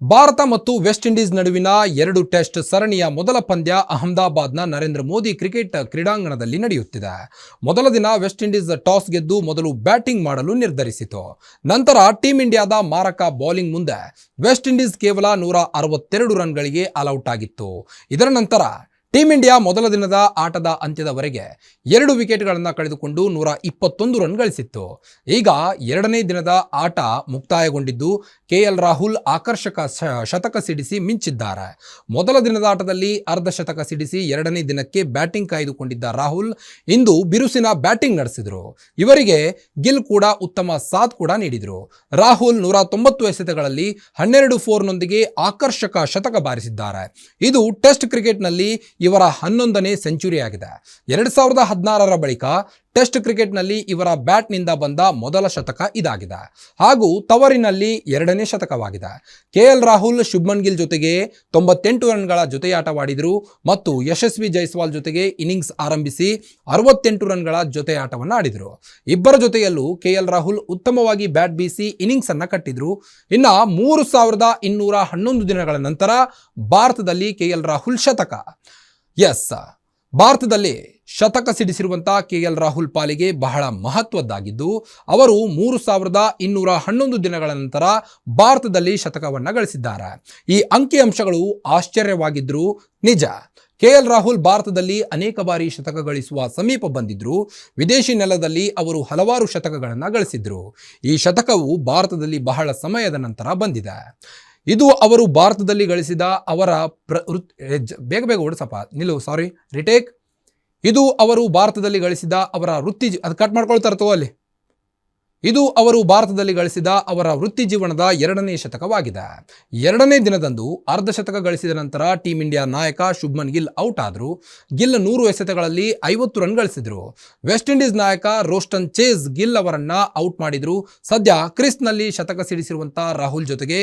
ಭಾರತ ಮತ್ತು West Indies ನಡುವಿನ 2 test ಸರಣಿಯ ಮೊದಲ ಪಂದ್ಯ ಅಹಮದಾಬಾದ್ನ ನರೇಂದ್ರ ಮೋದಿ ಕ್ರಿಕೆಟ್ ಕ್ರೀಡಾಂಗಣದಲ್ಲಿ ನಡೆಯುತ್ತಿದೆ. ಮೊದಲ ದಿನ ವೆಸ್ಟ್ ಇಂಡೀಸ್ ಟಾಸ್ ಗೆದ್ದು ಮೊದಲು ಬ್ಯಾಟಿಂಗ್ ಮಾಡಲು ನಿರ್ಧರಿಸಿತು. ನಂತರ ಟೀಂ ಇಂಡಿಯಾದ ಮಾರಕ ಬೌಲಿಂಗ್ ಮುಂದೆ ವೆಸ್ಟ್ ಇಂಡೀಸ್ ಕೇವಲ 162 ರನ್ಗಳಿಗೆ ಆಲ್ಔಟ್ ಆಗಿತ್ತು. ಇದರ ನಂತರ ಟೀಂ ಇಂಡಿಯಾ ಮೊದಲ ದಿನದ ಆಟದ ಅಂತ್ಯದವರೆಗೆ 2 ವಿಕೆಟ್ಗಳನ್ನು ಕಳೆದುಕೊಂಡು 121 ರನ್ ಗಳಿಸಿತ್ತು. ಈಗ ಎರಡನೇ ದಿನದ ಆಟ ಮುಕ್ತಾಯಗೊಂಡಿದ್ದು ಕೆಎಲ್ ರಾಹುಲ್ ಆಕರ್ಷಕ ಶತಕ ಸಿಡಿಸಿ ಮಿಂಚಿದ್ದಾರೆ. ಮೊದಲ ದಿನದ ಆಟದಲ್ಲಿ ಅರ್ಧ ಶತಕ ಸಿಡಿಸಿ ಎರಡನೇ ದಿನಕ್ಕೆ ಬ್ಯಾಟಿಂಗ್ ಕಾಯ್ದುಕೊಂಡಿದ್ದ ರಾಹುಲ್ ಇಂದು ಬಿರುಸಿನ ಬ್ಯಾಟಿಂಗ್ ನಡೆಸಿದರು. ಇವರಿಗೆ ಗಿಲ್ ಕೂಡ ಉತ್ತಮ ಸಾಥ್ ಕೂಡ ನೀಡಿದರು. ರಾಹುಲ್ 190 ಎಸೆತಗಳಲ್ಲಿ 12 ಫೋರ್ನೊಂದಿಗೆ ಆಕರ್ಷಕ ಶತಕ ಬಾರಿಸಿದ್ದಾರೆ. ಇದು ಟೆಸ್ಟ್ ಕ್ರಿಕೆಟ್ನಲ್ಲಿ ಇವರ 11ನೇ ಸೆಂಚುರಿಯಾಗಿದೆ. 2016ರ ಬಳಿಕ ಟೆಸ್ಟ್ ಕ್ರಿಕೆಟ್ನಲ್ಲಿ ಇವರ ಬ್ಯಾಟ್ನಿಂದ ಬಂದ ಮೊದಲ ಶತಕ ಇದಾಗಿದೆ ಹಾಗೂ ತವರಿನಲ್ಲಿ 2ನೇ ಶತಕವಾಗಿದೆ. ಕೆಎಲ್ ರಾಹುಲ್ ಶುಭ್ಮನ್ ಗಿಲ್ ಜೊತೆಗೆ 98 ರನ್ಗಳ ಜೊತೆಯಾಟವಾಡಿದರು ಮತ್ತು ಯಶಸ್ವಿ ಜೈಸ್ವಾಲ್ ಜೊತೆಗೆ ಇನ್ನಿಂಗ್ಸ್ ಆರಂಭಿಸಿ 68 ರನ್ಗಳ ಜೊತೆಯಾಟವನ್ನು ಆಡಿದರು. ಇಬ್ಬರ ಜೊತೆಯಲ್ಲೂ ಕೆಎಲ್ ರಾಹುಲ್ ಉತ್ತಮವಾಗಿ ಬ್ಯಾಟ್ ಬೀಸಿ ಇನ್ನಿಂಗ್ಸ್ ಅನ್ನು ಕಟ್ಟಿದ್ರು. ಇನ್ನು 3211 ದಿನಗಳ ನಂತರ ಭಾರತದಲ್ಲಿ ಕೆಎಲ್ ರಾಹುಲ್ ಶತಕ. ಭಾರತದಲ್ಲಿ ಶತಕ ಸಿಡಿಸಿರುವಂತಹ ಕೆಎಲ್ ರಾಹುಲ್ ಪಾಲಿಗೆ ಬಹಳ ಮಹತ್ವದ್ದಾಗಿದ್ದು, ಅವರು 3211 ದಿನಗಳ ನಂತರ ಭಾರತದಲ್ಲಿ ಶತಕವನ್ನು ಗಳಿಸಿದ್ದಾರೆ. ಈ ಅಂಕಿಅಂಶಗಳು ಆಶ್ಚರ್ಯವಾಗಿದ್ದರೂ ನಿಜ. ಕೆಎಲ್ ರಾಹುಲ್ ಭಾರತದಲ್ಲಿ ಅನೇಕ ಬಾರಿ ಶತಕ ಗಳಿಸುವ ಸಮೀಪ ಬಂದಿದ್ರು. ವಿದೇಶಿ ನೆಲದಲ್ಲಿ ಅವರು ಹಲವಾರು ಶತಕಗಳನ್ನು ಗಳಿಸಿದ್ರು. ಈ ಶತಕವು ಭಾರತದಲ್ಲಿ ಬಹಳ ಸಮಯದ ನಂತರ ಬಂದಿದೆ. ಇದು ಅವರು ಭಾರತದಲ್ಲಿ ಗಳಿಸಿದ ಅವರ ಇದು ಅವರು ಭಾರತದಲ್ಲಿ ಗಳಿಸಿದ ಅವರ ವೃತ್ತಿ ಜೀವನದ 2ನೇ ಶತಕವಾಗಿದೆ. ಎರಡನೇ ದಿನದಂದು ಅರ್ಧ ಶತಕ ಗಳಿಸಿದ ನಂತರ ಟೀಂ ಇಂಡಿಯಾ ನಾಯಕ ಶುಭ್ಮನ್ ಗಿಲ್ ಔಟ್ ಆದರು. ಗಿಲ್ 100 ಎಸೆತಗಳಲ್ಲಿ 50 ರನ್ ಗಳಿಸಿದರು. ವೆಸ್ಟ್ ಇಂಡೀಸ್ ನಾಯಕ ರೋಸ್ಟನ್ ಚೇಸ್ ಗಿಲ್ ಅವರನ್ನ ಔಟ್ ಮಾಡಿದರು. ಸದ್ಯ ಕ್ರೀಸ್ನಲ್ಲಿ ಶತಕ ಸಿಡಿಸಿರುವಂತಹ ರಾಹುಲ್ ಜೊತೆಗೆ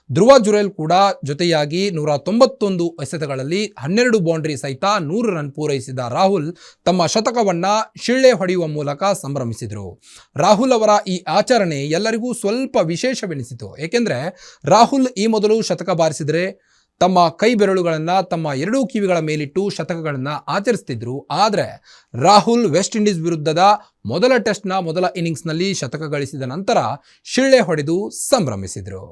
ಧ್ರುವ ಜುರೇಲ್ ಕೂಡ ಜೊತೆಯಾಗಿ 191 ಎಸೆತಗಳಲ್ಲಿ 12 ಬೌಂಡ್ರಿ ಸಹಿತ 100 ರನ್ ಪೂರೈಸಿದ ರಾಹುಲ್ ತಮ್ಮ ಶತಕವನ್ನ ಶಿಳ್ಳೆ ಹೊಡೆಯುವ ಮೂಲಕ ಸಂಭ್ರಮಿಸಿದರು. ರಾಹುಲ್ ಅವರ ಈ ಆಚರಣೆ ಎಲ್ಲರಿಗೂ ಸ್ವಲ್ಪ ವಿಶೇಷವೆನಿಸಿತು. ಏಕೆಂದರೆ ರಾಹುಲ್ ಈ ಮೊದಲು ಶತಕ ಬಾರಿಸಿದರೆ ತಮ್ಮ ಕೈ ಬೆರಳುಗಳನ್ನು ತಮ್ಮ 2 ಕಿವಿಗಳ ಮೇಲಿಟ್ಟು ಶತಕಗಳನ್ನು ಆಚರಿಸ್ತಿದ್ರು. ಆದರೆ ರಾಹುಲ್ ವೆಸ್ಟ್ ಇಂಡೀಸ್ ವಿರುದ್ಧದ ಮೊದಲ ಟೆಸ್ಟ್ನ ಮೊದಲ ಇನ್ನಿಂಗ್ಸ್ನಲ್ಲಿ ಶತಕ ಗಳಿಸಿದ ನಂತರ ಶಿಳ್ಳೆ ಹೊಡೆದು ಸಂಭ್ರಮಿಸಿದರು.